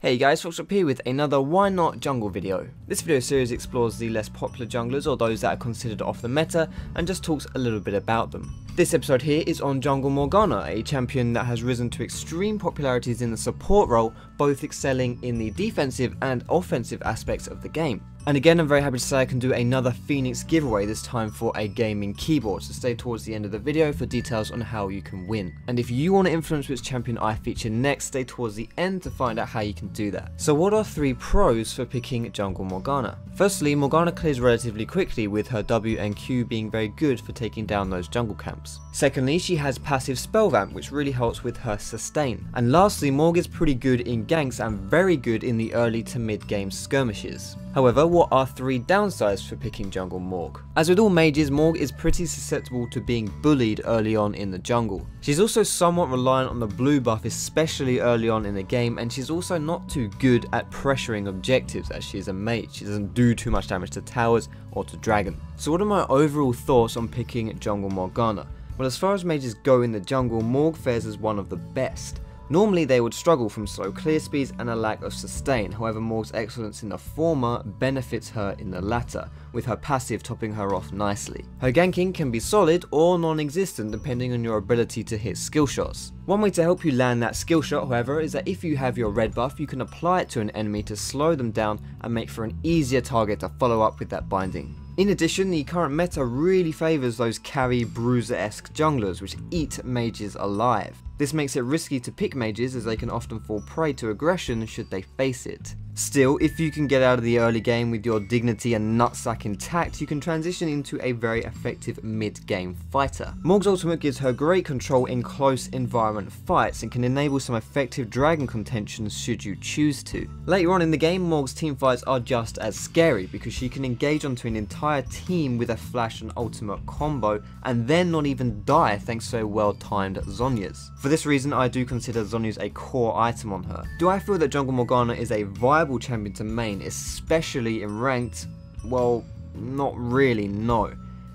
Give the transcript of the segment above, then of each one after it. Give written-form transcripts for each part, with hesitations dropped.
Hey guys, Fox up here with another Why Not Jungle video. This video series explores the less popular junglers or those that are considered off the meta and just talks a little bit about them. This episode here is on jungle Morgana, a champion that has risen to extreme popularities in the support role, both excelling in the defensive and offensive aspects of the game. And again, I'm very happy to say I can do another Phoenix giveaway, this time for a gaming keyboard, so stay towards the end of the video for details on how you can win. And if you want to influence which champion I feature next, stay towards the end to find out how you can do that. So what are 3 pros for picking jungle Morgana? Firstly, Morgana clears relatively quickly, with her W and Q being very good for taking down those jungle camps. Secondly, she has passive spell vamp, which really helps with her sustain. And lastly, Morg is pretty good in ganks and very good in the early to mid game skirmishes. However, what are 3 downsides for picking jungle Morg? As with all mages, Morg is pretty susceptible to being bullied early on in the jungle. She's also somewhat reliant on the blue buff, especially early on in the game, and she's also not too good at pressuring objectives as she is a mage. She doesn't do too much damage to towers or to dragon. So what are my overall thoughts on picking jungle Morgana? Well, as far as mages go in the jungle, Morg fares as one of the best. Normally they would struggle from slow clear speeds and a lack of sustain, however Morg's excellence in the former benefits her in the latter, with her passive topping her off nicely. Her ganking can be solid or non-existent depending on your ability to hit skill shots. One way to help you land that skill shot, however, is that if you have your red buff, you can apply it to an enemy to slow them down and make for an easier target to follow up with that binding. In addition, the current meta really favours those carry bruiser-esque junglers which eat mages alive. This makes it risky to pick mages as they can often fall prey to aggression should they face it. Still, if you can get out of the early game with your dignity and nutsack intact, you can transition into a very effective mid-game fighter. Morg's ultimate gives her great control in close environment fights and can enable some effective dragon contentions should you choose to. Later on in the game, Morg's teamfights are just as scary because she can engage onto an entire team with a flash and ultimate combo and then not even die thanks to a well-timed Zhonya's. For this reason, I do consider Zhonya's a core item on her. Do I feel that jungle Morgana is a viable champion to main, especially in ranked? Well, not really, no.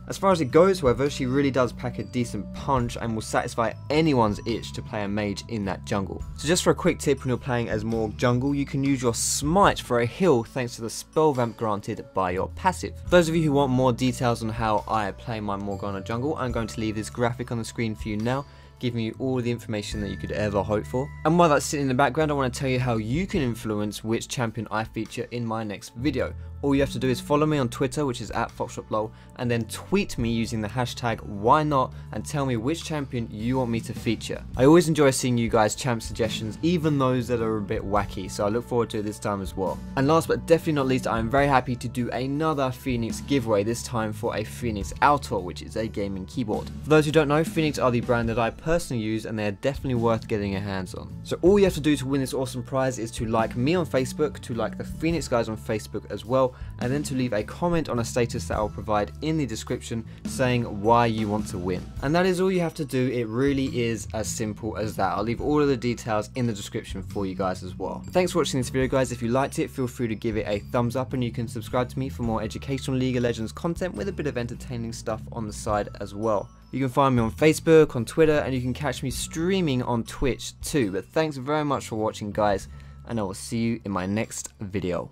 As far as it goes, however, she really does pack a decent punch and will satisfy anyone's itch to play a mage in that jungle. So just for a quick tip, when you're playing as Morg jungle, you can use your smite for a heal thanks to the spell vamp granted by your passive. For those of you who want more details on how I play my Morgana jungle, I'm going to leave this graphic on the screen for you now, giving you all the information that you could ever hope for. And while that's sitting in the background, I want to tell you how you can influence which champion I feature in my next video. All you have to do is follow me on Twitter, which is @FoxShopLol, and then tweet me using the hashtag WhyNot and tell me which champion you want me to feature. I always enjoy seeing you guys' champ suggestions, even those that are a bit wacky, so I look forward to it this time as well. And last but definitely not least, I am very happy to do another Phoenix giveaway, this time for a Phoenix Altor, which is a gaming keyboard. For those who don't know, Phoenix are the brand that I personally use and they are definitely worth getting your hands on. So all you have to do to win this awesome prize is to like me on Facebook, to like the Phoenix guys on Facebook as well, and then to leave a comment on a status that I'll provide in the description saying why you want to win. And that is all you have to do. It really is as simple as that. I'll leave all of the details in the description for you guys as well. Thanks for watching this video, guys. If you liked it, feel free to give it a thumbs up, and you can subscribe to me for more educational League of Legends content with a bit of entertaining stuff on the side as well. You can find me on Facebook, on Twitter, and you can catch me streaming on Twitch too. But thanks very much for watching, guys, and I will see you in my next video.